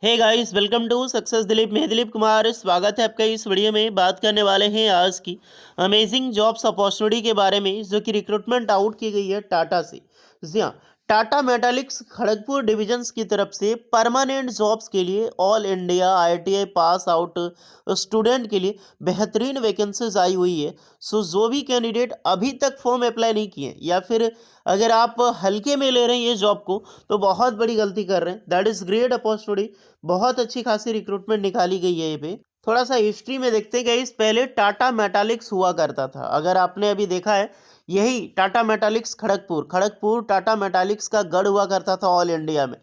Hey guys, welcome to success Dilip. मैं दिलीप कुमार, स्वागत है आपका इस वीडियो में। बात करने वाले हैं आज की अमेजिंग जॉब्स अपॉर्चुनिटी के बारे में, जो कि रिक्रूटमेंट आउट की गई है टाटा से। जी हाँ, टाटा मेटालिक्स खड़गपुर डिविजन्स की तरफ से परमानेंट जॉब्स के लिए all India ITI pass out student के लिए बेहतरीन वैकेंसीज आई हुई है। सो जो भी कैंडिडेट अभी तक फॉर्म अप्लाई नहीं किए, या फिर अगर आप हल्के में ले रहे हैं ये जॉब को, तो बहुत बड़ी गलती कर रहे हैं। That is great opportunity. बहुत अच्छी खासी रिक्रूटमेंट निकाली गई है ये पे। थोड़ा सा हिस्ट्री में देखते हैं गाइस। पहले टाटा मेटालिक्स हुआ करता था, अगर आपने अभी देखा है, यही टाटा मेटालिक्स खड़गपुर खड़गपुर टाटा मेटालिक्स का गढ़ हुआ करता था ऑल इंडिया में।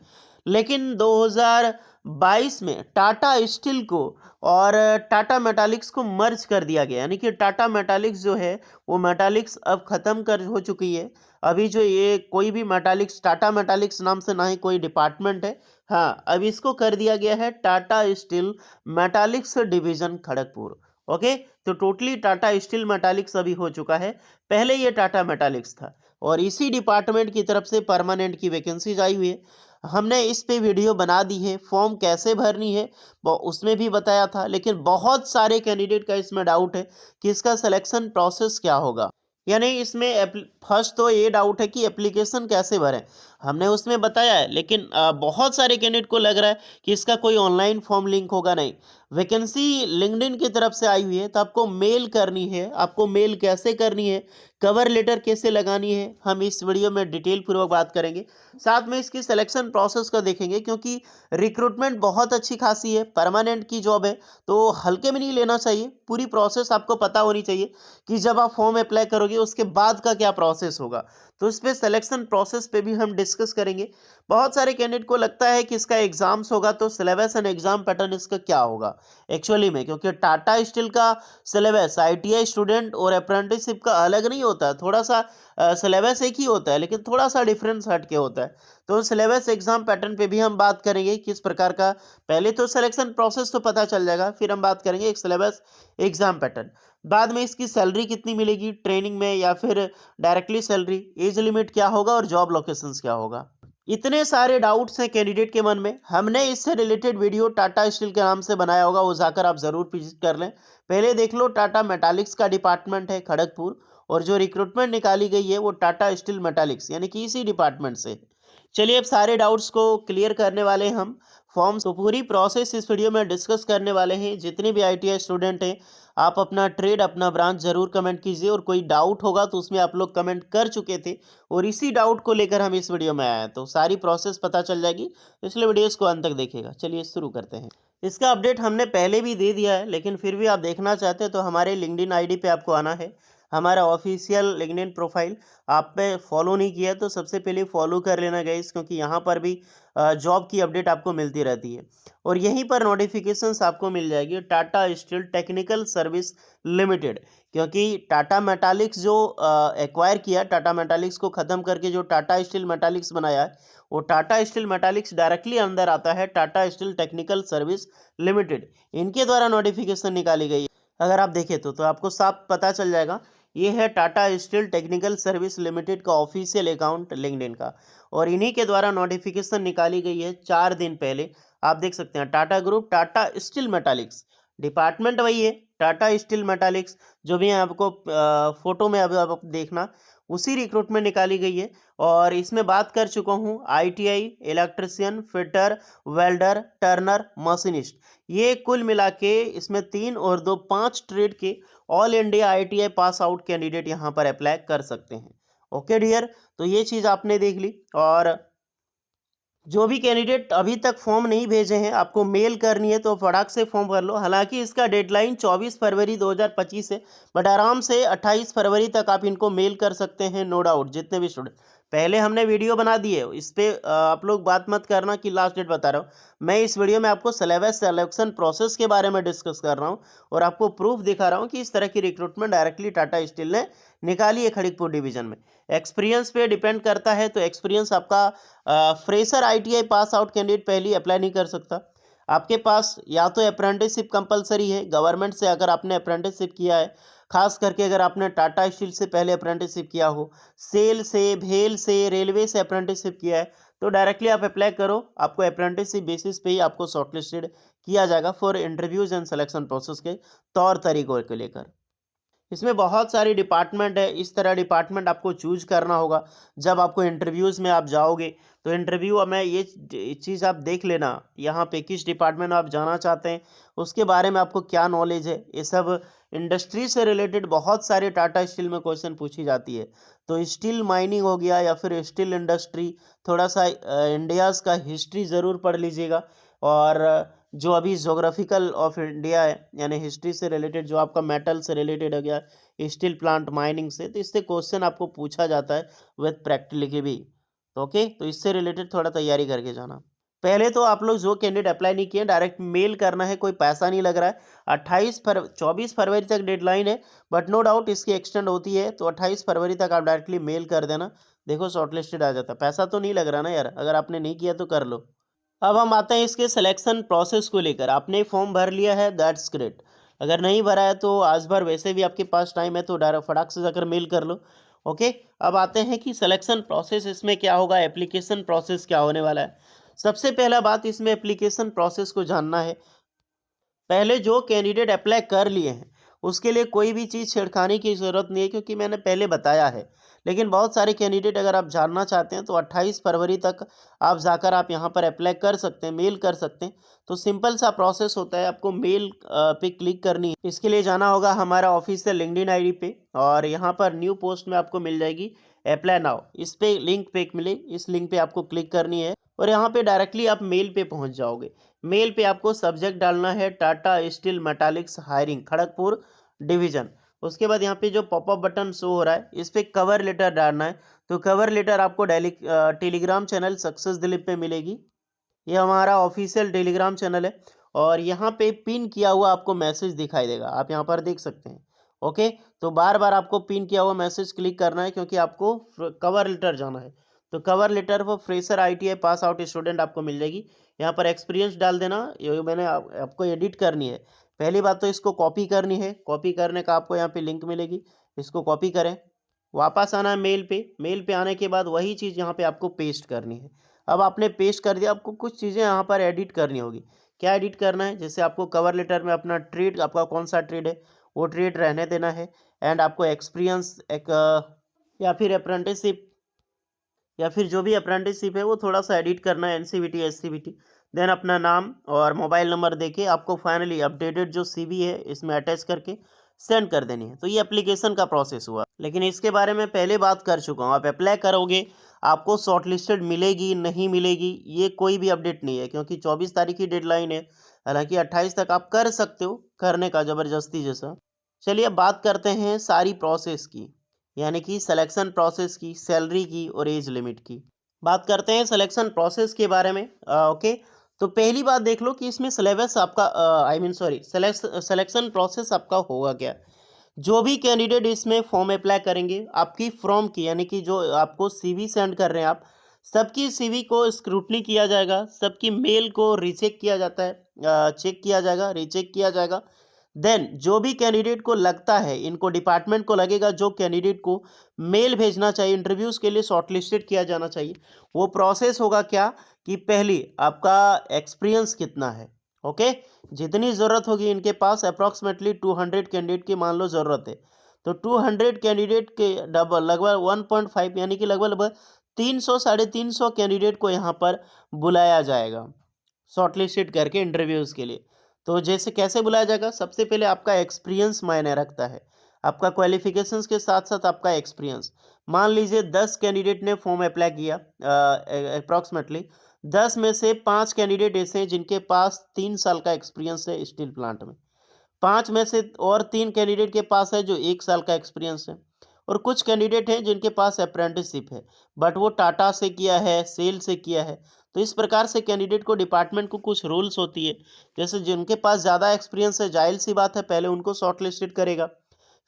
लेकिन 2022 में टाटा स्टील को और टाटा मेटालिक्स को मर्ज कर दिया गया, यानी कि टाटा मेटालिक्स जो है वो मेटालिक्स अब ख़त्म कर हो चुकी है। अभी जो ये कोई भी मेटालिक्स, टाटा मेटालिक्स नाम से ना ही कोई डिपार्टमेंट है। हाँ, अब इसको कर दिया गया है Tata Steel Metaliks division Kharagpur. Okay, तो टोटली टाटा स्टील मेटालिक्स अभी हो चुका है। पहले ये टाटा मेटालिक्स था, और इसी डिपार्टमेंट की तरफ से परमानेंट की वैकेंसीज आई हुई है। हमने इस पे वीडियो बना दी है, फॉर्म कैसे भरनी है वो उसमें भी बताया था। लेकिन बहुत सारे कैंडिडेट का इसमें डाउट है कि इसका सिलेक्शन प्रोसेस क्या होगा। यानी इसमें फर्स्ट तो ये डाउट है कि एप्लीकेशन कैसे भरें। हमने उसमें बताया है, लेकिन बहुत सारे कैंडिडेट को लग रहा है कि इसका कोई ऑनलाइन फॉर्म लिंक होगा। नहीं, वैकेंसी लिंक्डइन की तरफ से आई हुई है, तो आपको मेल करनी है। आपको मेल कैसे करनी है, कवर लेटर कैसे लगानी है, हम इस वीडियो में डिटेल पूर्वक बात करेंगे। साथ में इसकी सिलेक्शन प्रोसेस को देखेंगे, क्योंकि रिक्रूटमेंट बहुत अच्छी खासी है, परमानेंट की जॉब है, तो हल्के में नहीं लेना चाहिए। पूरी प्रोसेस आपको पता होनी चाहिए कि जब आप फॉर्म अप्लाई करोगे उसके बाद का क्या प्रोसेस होगा। तो इस पे सिलेक्शन प्रोसेस पे भी हम डिस्कस करेंगे। बहुत सारे कैंडिडेट को लगता है कि इसका एग्जाम्स होगा, तो सिलेबस एंड एग्जाम पैटर्न इसका क्या होगा एक्चुअली में, क्योंकि टाटा स्टील का सिलेबस आईटीआई स्टूडेंट और अप्रेंटिसशिप का अलग नहीं होता है। थोड़ा सा सिलेबस एक ही होता है, लेकिन थोड़ा सा डिफरेंस हट के होता है। तो सिलेबस एग्जाम पैटर्न पे भी हम बात करेंगे, किस प्रकार का। पहले तो सिलेक्शन प्रोसेस तो पता चल जाएगा, फिर हम बात करेंगे एक सिलेबस एग्जाम पैटर्न। बाद में इसकी सैलरी कितनी मिलेगी ट्रेनिंग में, या फिर डायरेक्टली सैलरी, एज लिमिट क्या होगा, और जॉब लोकेशंस क्या होगा। इतने सारे डाउट्स हैं कैंडिडेट के मन में। हमने इससे रिलेटेड वीडियो टाटा स्टील के नाम से बनाया होगा, वो जाकर आप जरूर विजिट कर लें। पहले देख लो, टाटा मेटालिक्स का डिपार्टमेंट है खड़गपुर, और जो रिक्रूटमेंट निकाली गई है वो टाटा स्टील मेटालिक्स यानी कि इसी डिपार्टमेंट से। चलिए, अब सारे डाउट्स को क्लियर करने वाले हैं हम। फॉर्म्स तो पूरी प्रोसेस इस वीडियो में डिस्कस करने वाले हैं। जितने भी आईटीआई स्टूडेंट हैं, आप अपना ट्रेड, अपना ब्रांच जरूर कमेंट कीजिए, और कोई डाउट होगा तो उसमें आप लोग कमेंट कर चुके थे, और इसी डाउट को लेकर हम इस वीडियो में आए हैं, तो सारी प्रोसेस पता चल जाएगी। इसलिए वीडियोस को अंत तक देखिएगा। चलिए शुरू करते हैं। इसका अपडेट हमने पहले भी दे दिया है, लेकिन फिर भी आप देखना चाहते हैं तो हमारे लिंक्डइन आईडी पे आपको आना है। हमारा ऑफिशियल लिंक्डइन प्रोफाइल आप पे फॉलो नहीं किया तो सबसे पहले फॉलो कर लेना गाइस, क्योंकि यहाँ पर भी जॉब की अपडेट आपको मिलती रहती है। और यहीं पर नोटिफिकेशंस आपको मिल जाएगी Tata steel technical service limited, क्योंकि टाटा मेटालिक्स जो एक्वायर किया, टाटा मेटालिक्स को ख़त्म करके जो टाटा स्टील मेटालिक्स बनाया है, वो टाटा स्टील मेटालिक्स डायरेक्टली अंदर आता है Tata steel technical service limited. इनके द्वारा नोटिफिकेशन निकाली गई है। अगर आप देखें तो आपको साफ पता चल जाएगा। ये है Tata steel technical service limited का ऑफिशियल अकाउंट लिंक्डइन का, और इन्हीं के द्वारा नोटिफिकेशन निकाली गई है 4 दिन पहले। आप देख सकते हैं, Tata group Tata Steel Metaliks, department वही है टाटा स्टील मेटालिक्स। जो भी है आपको फोटो में अब आप देखना, उसी रिक्रूटमेंट निकाली गई है। और इसमें बात कर चुका हूँ ITI, electrician, fitter, welder, Turner, machinist, ये कुल मिला के इसमें 3 और 2 5 ट्रेड के all India ITI pass out candidate यहाँ पर अप्लाई कर सकते हैं। ओके डियर, तो ये चीज़ आपने देख ली। और जो भी कैंडिडेट अभी तक फॉर्म नहीं भेजे हैं, आपको मेल करनी है तो फटाक से फॉर्म भर लो। हालांकि इसका डेडलाइन 24 फरवरी 2025 है, बट आराम से 28 फरवरी तक आप इनको मेल कर सकते हैं, नो डाउट। जितने भी स्टूडेंट, पहले हमने वीडियो बना दी है इस पे, आप लोग बात मत करना कि लास्ट डेट बता रहा हूँ। मैं इस वीडियो में आपको सिलेबस सिलेक्शन प्रोसेस के बारे में डिस्कस कर रहा हूँ, और आपको प्रूफ दिखा रहा हूँ कि इस तरह की रिक्रूटमेंट डायरेक्टली टाटा स्टील ने निकाली है खड़गपुर डिवीजन में। एक्सपीरियंस पे डिपेंड करता है, तो एक्सपीरियंस आपका fresher ITI pass out candidate पहले अप्लाई नहीं कर सकता। आपके पास या तो अप्रेंटिसशिप कंपलसरी है, गवर्नमेंट से अगर आपने अप्रेंटिसशिप किया है, खास करके अगर आपने टाटा स्टील से पहले अप्रेंटिसशिप किया हो, सेल से, भेल से, रेलवे से अप्रेंटिसशिप किया है, तो डायरेक्टली आप अप्लाई करो, आपको अप्रेंटिसशिप बेसिस पे ही आपको शॉर्टलिस्टेड किया जाएगा for interviews and selection process के तौर तरीकों को लेकर। इसमें बहुत सारी डिपार्टमेंट है, इस तरह डिपार्टमेंट आपको चूज करना होगा। जब आपको इंटरव्यूज़ में आप जाओगे तो इंटरव्यू में ये चीज़ आप देख लेना, यहाँ पे किस डिपार्टमेंट में आप जाना चाहते हैं, उसके बारे में आपको क्या नॉलेज है। ये सब इंडस्ट्री से रिलेटेड बहुत सारे टाटा स्टील में क्वेश्चन पूछी जाती है। तो स्टील माइनिंग हो गया या फिर स्टील इंडस्ट्री, थोड़ा सा इंडियाज़ का हिस्ट्री ज़रूर पढ़ लीजिएगा। और जो अभी जोग्राफिकल ऑफ इंडिया है, यानी हिस्ट्री से रिलेटेड, जो आपका मेटल से रिलेटेड हो गया, स्टील प्लांट माइनिंग से, तो इससे क्वेश्चन आपको पूछा जाता है विथ प्रैक्टिकली भी। तो ओके, तो इससे रिलेटेड थोड़ा तैयारी करके जाना। पहले तो आप लोग जो कैंडिडेट अप्लाई नहीं किए, डायरेक्ट मेल करना है, कोई पैसा नहीं लग रहा है। 24 फरवरी तक डेडलाइन है, बट नो डाउट इसकी एक्सटेंड होती है, तो 28 फरवरी तक आप डायरेक्टली मेल कर देना। देखो शॉर्टलिस्टेड आ जाता है। पैसा तो नहीं लग रहा ना यार, अगर आपने नहीं किया तो कर लो। अब हम आते हैं इसके सिलेक्शन प्रोसेस को लेकर। आपने फॉर्म भर लिया है, दैट्स ग्रेट। अगर नहीं भरा है तो आज भर, वैसे भी आपके पास टाइम है, तो डायरेक्ट फटाक से जाकर मेल कर लो। ओके, अब आते हैं कि सिलेक्शन प्रोसेस इसमें क्या होगा, एप्लीकेशन प्रोसेस क्या होने वाला है। सबसे पहला बात इसमें एप्लीकेशन प्रोसेस को जानना है। पहले जो कैंडिडेट अप्लाई कर लिए हैं उसके लिए कोई भी चीज़ छेड़खानी की ज़रूरत नहीं है, क्योंकि मैंने पहले बताया है। लेकिन बहुत सारे कैंडिडेट अगर आप जानना चाहते हैं तो 28 फरवरी तक आप जाकर आप यहाँ पर अप्लाई कर सकते हैं, मेल कर सकते हैं। तो सिंपल सा प्रोसेस होता है, आपको मेल पे क्लिक करनी है। इसके लिए जाना होगा हमारा ऑफिशियल लिंक्डइन आईडी पे, और यहाँ पर न्यू पोस्ट में आपको मिल जाएगी अप्लाई नाउ। इस पे लिंक पे मिले, इस लिंक पे आपको क्लिक करनी है और यहाँ पे डायरेक्टली आप मेल पे पहुँच जाओगे। मेल पे आपको सब्जेक्ट डालना है Tata Steel Metaliks hiring Kharagpur division. उसके बाद यहाँ पे जो पॉपअप बटन शो हो रहा है इस पे कवर लेटर डालना है। तो कवर लेटर आपको टेलीग्राम चैनल सक्सेस दिलीप पे मिलेगी। ये हमारा ऑफिशियल टेलीग्राम चैनल है, और यहाँ पे पिन किया हुआ आपको मैसेज दिखाई देगा, आप यहाँ पर देख सकते हैं। ओके, तो बार बार आपको पिन किया हुआ मैसेज क्लिक करना है, क्योंकि आपको कवर लेटर जाना है। तो cover letter for fresher ITI pass out student आपको मिल जाएगी। यहाँ पर एक्सपीरियंस डाल देना, ये मैंने आपको एडिट करनी है। पहली बात तो इसको कॉपी करनी है, कॉपी करने का आपको यहाँ पे लिंक मिलेगी, इसको कॉपी करें। वापस आना है मेल पे, मेल पे आने के बाद वही चीज़ यहाँ पे आपको पेस्ट करनी है। अब आपने पेस्ट कर दिया, आपको कुछ चीज़ें यहाँ पर एडिट करनी होगी। क्या एडिट करना है, जैसे आपको कवर लेटर में अपना ट्रेड, आपका कौन सा ट्रेड है वो ट्रेड रहने देना है। एंड आपको एक्सपीरियंस एक या फिर अप्रेंटिसशिप, या फिर जो भी अप्रेंटिसशिप है वो थोड़ा सा एडिट करना है, NCVT SCVT। देन अपना नाम और मोबाइल नंबर देके आपको फाइनली अपडेटेड जो CV है इसमें अटैच करके सेंड कर देनी है। तो ये एप्लीकेशन का प्रोसेस हुआ, लेकिन इसके बारे में पहले बात कर चुका हूँ। आप अप्लाई करोगे, आपको शॉर्टलिस्टेड मिलेगी नहीं मिलेगी ये कोई भी अपडेट नहीं है, क्योंकि 24 तारीख की डेडलाइन है। हालांकि 28 तक आप कर सकते हो, करने का ज़बरदस्ती जैसा। चलिए अब बात करते हैं सारी प्रोसेस की, यानी कि सिलेक्शन प्रोसेस की, सैलरी की और एज लिमिट की। बात करते हैं सिलेक्शन प्रोसेस के बारे में। ओके, तो पहली बात देख लो कि इसमें सिलेबस आपका I mean sorry selection process आपका होगा क्या। जो भी कैंडिडेट इसमें फॉर्म अप्लाई करेंगे, आपकी फॉर्म की, यानी कि जो आपको CV सेंड कर रहे हैं आप, सबकी CV को स्क्रूटनी किया जाएगा, सबकी मेल को रीचेक किया जाता है, चेक किया जाएगा, रीचेक किया जाएगा। देन जो भी कैंडिडेट को लगता है, इनको डिपार्टमेंट को लगेगा जो कैंडिडेट को मेल भेजना चाहिए, इंटरव्यूज़ के लिए शॉर्टलिस्टेड किया जाना चाहिए, वो प्रोसेस होगा क्या कि पहली आपका एक्सपीरियंस कितना है। ओके, जितनी ज़रूरत होगी इनके पास अप्रॉक्सीमेटली 200 कैंडिडेट की मान लो ज़रूरत है, तो 200 कैंडिडेट के डबल लगभग 1.5 यानी कि लगभग 300 साढ़े 300 कैंडिडेट को यहाँ पर बुलाया जाएगा शॉर्टलिस्टेड करके इंटरव्यूज़ के लिए। तो जैसे कैसे बुलाया जाएगा, सबसे पहले आपका एक्सपीरियंस मायने रखता है, आपका क्वालिफिकेशंस के साथ साथ आपका एक्सपीरियंस। मान लीजिए 10 कैंडिडेट ने फॉर्म अप्लाई किया, अप्रॉक्सीमेटली 10 में से 5 कैंडिडेट ऐसे हैं जिनके पास 3 साल का एक्सपीरियंस है स्टील प्लांट में, 5 में से और 3 कैंडिडेट के पास है जो 1 साल का एक्सपीरियंस है, और कुछ कैंडिडेट हैं जिनके पास अप्रेंटिसशिप है, बट वो टाटा से किया है, सेल से किया है। तो इस प्रकार से कैंडिडेट को डिपार्टमेंट को कुछ रूल्स होती है, जैसे जिनके पास ज़्यादा एक्सपीरियंस है, जाहिर सी बात है पहले उनको शॉर्ट लिस्टेड करेगा।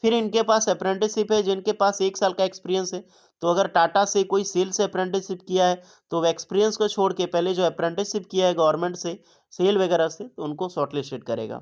फिर इनके पास अप्रेंटिसशिप है, जिनके पास 1 साल का एक्सपीरियंस है, तो अगर टाटा से कोई सेल से अप्रेंटिसशिप किया है तो वो एक्सपीरियंस को छोड़ के पहले जो अप्रेंटिसशिप किया है गवर्नमेंट से, सेल वगैरह से, तो उनको शॉर्ट लिस्टेड करेगा।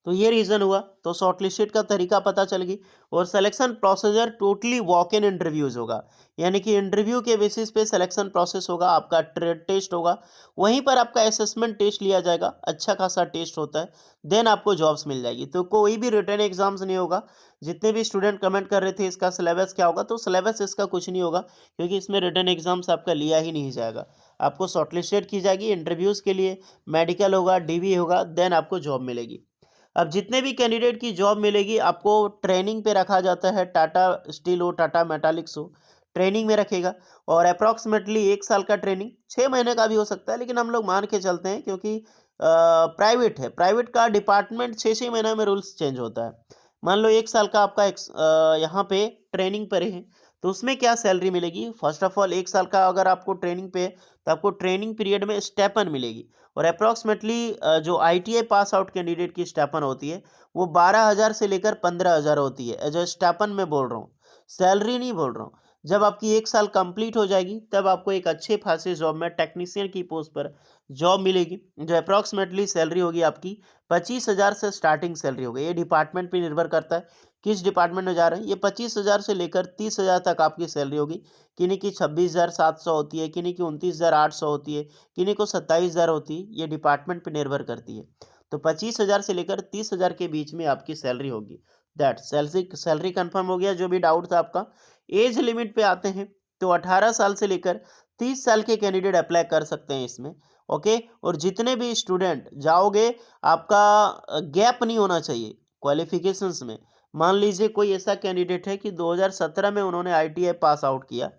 तो ये रीज़न हुआ, तो शॉर्टलिस्टेड का तरीका पता चल गई। और selection procedure totally walk in interviews होगा, यानी कि इंटरव्यू के बेसिस पे सिलेक्शन प्रोसेस होगा, आपका ट्रेड टेस्ट होगा, वहीं पर आपका असेसमेंट टेस्ट लिया जाएगा, अच्छा खासा टेस्ट होता है, देन आपको जॉब्स मिल जाएगी। तो कोई भी रिटन एग्जाम्स नहीं होगा। जितने भी स्टूडेंट कमेंट कर रहे थे इसका सिलेबस क्या होगा, तो सिलेबस इसका कुछ नहीं होगा, क्योंकि इसमें रिटन एग्जाम्स आपका लिया ही नहीं जाएगा। आपको शॉर्टलिस्टेड की जाएगी इंटरव्यूज़ के लिए, मेडिकल होगा, डीवी होगा, देन आपको जॉब मिलेगी। अब जितने भी कैंडिडेट की जॉब मिलेगी आपको ट्रेनिंग पे रखा जाता है, टाटा स्टील हो, टाटा मेटालिक्स हो, ट्रेनिंग में रखेगा। और अप्रॉक्सीमेटली 1 साल का ट्रेनिंग, 6 महीने का भी हो सकता है, लेकिन हम लोग मान के चलते हैं क्योंकि प्राइवेट है, प्राइवेट का डिपार्टमेंट 6 6 महीने में रूल्स चेंज होता है। मान लो 1 साल का आपका यहाँ पे ट्रेनिंग पर है, तो उसमें क्या सैलरी मिलेगी। फर्स्ट ऑफ ऑल 1 साल का अगर आपको ट्रेनिंग पे है, तो आपको ट्रेनिंग पीरियड में स्टेपन मिलेगी। और अप्रॉक्सीमेटली जो आईटीआई पास आउट कैंडिडेट की स्टेपन होती है वो 12,000 से लेकर 15,000 होती है। एज ए स्टेपन में बोल रहा हूँ, सैलरी नहीं बोल रहा हूँ। जब आपकी 1 साल कंप्लीट हो जाएगी तब आपको एक अच्छे खासे जॉब में टेक्नीशियन की पोस्ट पर जॉब मिलेगी, जो अप्रॉक्सीमेटली सैलरी होगी आपकी 25,000 से स्टार्टिंग सैलरी होगी। ये डिपार्टमेंट पे निर्भर करता है किस डिपार्टमेंट में जा रहे हैं। ये 25,000 से लेकर 30,000 तक आपकी सैलरी होगी। किन्हीं की 26,700 होती है, किन्हीं की 29,800 होती है, किन्हीं को 27,000 होती है। ये डिपार्टमेंट पे निर्भर करती है। तो 25,000 से लेकर 30,000 के बीच में आपकी सैलरी होगी। दैट सैलरी सैलरी कंफर्म हो गया। जो भी डाउट था आपका, एज लिमिट पे आते हैं, तो 18 साल से लेकर 30 साल के कैंडिडेट अप्लाई कर सकते हैं इसमें। ओके। और जितने भी स्टूडेंट जाओगे, आपका गैप नहीं होना चाहिए क्वालिफिकेशंस में। मान लीजिए कोई ऐसा कैंडिडेट है कि 2017 में उन्होंने आईटीआई पास आउट किया,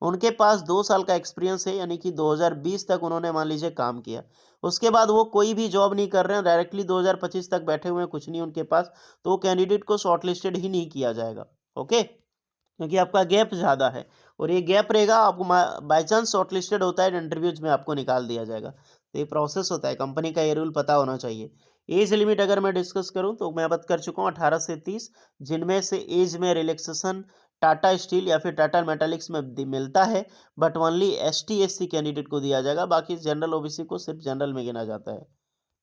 उनके पास 2 साल का एक्सपीरियंस है, यानी कि 2020 तक उन्होंने मान लीजिए काम किया। उसके बाद वो कोई भी जॉब नहीं कर रहे हैं, डायरेक्टली 2025 तक बैठे हुए हैं, कुछ नहीं उनके पास, तो वो कैंडिडेट को शॉर्टलिस्टेड ही नहीं किया जाएगा। ओके। क्योंकि आपका गैप ज़्यादा है, और ये गैप रहेगा, आपको बाई चांस शॉर्टलिस्टेड होता है इंटरव्यूज में, आपको निकाल दिया जाएगा। तो ये प्रोसेस होता है, कंपनी का ये रूल पता होना चाहिए। एज लिमिट अगर मैं डिस्कस करूं तो मैं बात कर चुका हूं 18 से 30, जिनमें से एज में रिलैक्सेशन टाटा स्टील या फिर टाटा मेटालिक्स में मिलता है, but only ST SC candidate को दिया जाएगा, बाकी जनरल ओबीसी को सिर्फ जनरल में गिना जाता है।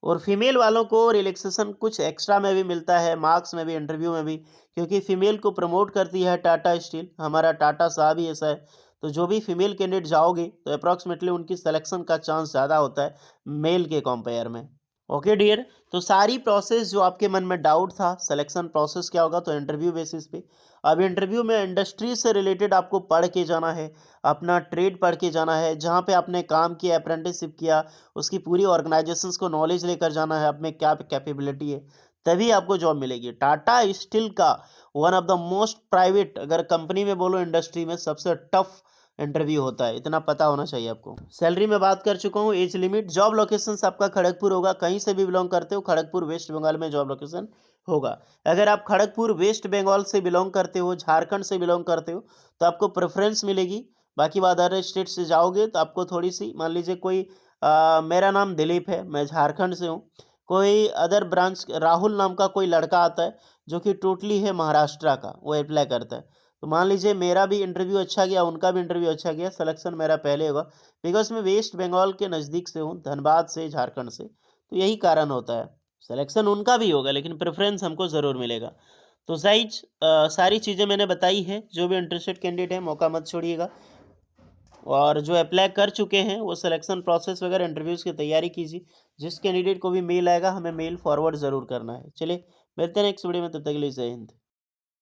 और फीमेल वालों को रिलैक्सेशन कुछ एक्स्ट्रा में भी मिलता है, मार्क्स में भी, इंटरव्यू में भी, क्योंकि फीमेल को प्रमोट करती है टाटा स्टील, हमारा टाटा साहब ही ऐसा है। तो जो भी फीमेल कैंडिडेट जाओगे तो अप्रॉक्सीमेटली उनकी सिलेक्शन का चांस ज़्यादा होता है मेल के कंपेयर में। Okay dear. तो सारी प्रोसेस जो आपके मन में डाउट था, सिलेक्शन प्रोसेस क्या होगा, तो इंटरव्यू बेसिस पे। अब इंटरव्यू में इंडस्ट्री से रिलेटेड आपको पढ़ के जाना है, अपना ट्रेड पढ़ के जाना है, जहाँ पे आपने काम किया, अप्रेंटिसशिप किया, उसकी पूरी ऑर्गेनाइजेशंस को नॉलेज लेकर जाना है, आप में क्या कैपेबिलिटी है, तभी आपको जॉब मिलेगी। टाटा स्टील का one of the most private, अगर कंपनी में बोलो इंडस्ट्री में, सबसे टफ इंटरव्यू होता है, इतना पता होना चाहिए आपको। सैलरी में बात कर चुका हूँ, एज लिमिट, जॉब लोकेशन आपका खड़गपुर होगा। कहीं से भी बिलोंग करते हो, खड़गपुर वेस्ट बंगाल में जॉब लोकेशन होगा। अगर आप खड़गपुर वेस्ट बंगाल से बिलोंग करते हो, झारखंड से बिलोंग करते हो, तो आपको प्रेफरेंस मिलेगी। बाकी बात अदर स्टेट से जाओगे तो आपको थोड़ी सी, मान लीजिए कोई मेरा नाम दिलीप है, मैं झारखंड से हूँ, कोई अदर ब्रांच राहुल नाम का कोई लड़का आता है जो कि टोटली है महाराष्ट्र का, वो अप्लाई करता है। तो मान लीजिए मेरा भी इंटरव्यू अच्छा गया, उनका भी इंटरव्यू अच्छा गया, सिलेक्शन मेरा पहले होगा, बिकॉज मैं वेस्ट बंगाल के नज़दीक से हूँ, धनबाद से, झारखंड से, तो यही कारण होता है। सिलेक्शन उनका भी होगा लेकिन प्रेफरेंस हमको ज़रूर मिलेगा। तो साइज सारी चीज़ें मैंने बताई है। जो भी इंटरेस्टेड कैंडिडेट है मौका मत छोड़िएगा, और जो अप्लाई कर चुके हैं वो सिलेक्शन प्रोसेस वगैरह इंटरव्यूज़ की तैयारी कीजिए। जिस कैंडिडेट को भी मेल आएगा हमें मेल फॉरवर्ड ज़रूर करना है। चलिए मिलते हैं नेक्स्ट वीडियो में, तब तक के लिए जय हिंद।